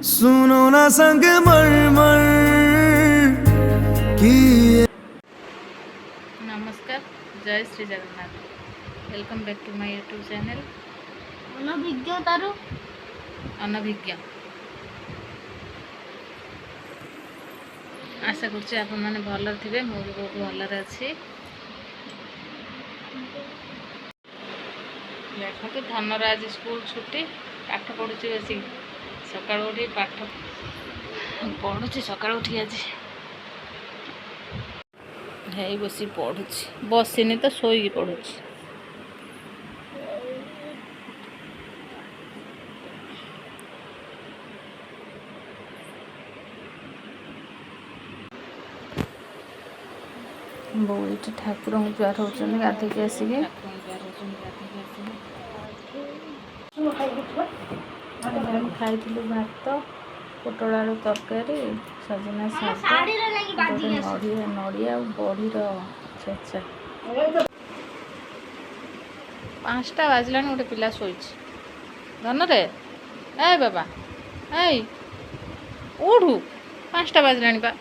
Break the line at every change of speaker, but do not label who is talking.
सुनो ना संग मर की।
नमस्कार, जय Shri Jagannath. Welcome back to my YouTube channel अनभिज्ञ। आशा करছি ଆପଣମାନେ ଭଲରେ ଥିବେ। ମୁଁ ବି ବହୁତ ଭଲରେ ଅଛି। ଦେଖନ୍ତୁ ଧନର ଆଜି ସ୍କୁଲ ଛୁଟି, ପାଠ ପଢ଼ୁଛି ବସିକି। ସକାଳୁ ଉଠି ପାଠ ପଢ଼ୁଛି। ସକାଳୁ ଉଠି ଆଜି ହେଇ ବସି ପଢ଼ୁଛି। ବସିନି ତ, ଶୋଇକି ପଢ଼ୁଛି। ବୋଉ ଏଠି ଠାକୁରଙ୍କୁ ଜୁହାର ହେଉଛନ୍ତି ଗାଧୋଇକି ଆସିକି। ଖାଇଥିଲୁ ଭାତ, ପୋଟଳ ଆଳୁ ତରକାରୀ, ସଜନା ଶାଗ, ନଡ଼ିଆ ଆଉ ବଢ଼ିର ଛେଚା। 5ଟା ବାଜିଲାଣି, ଗୋଟେ ପିଲା ଶୋଇଛି। ଧନରେ ଏ ବାବା, ଏଇ ଉଠୁ, 5ଟା ବାଜିଲାଣି ବା।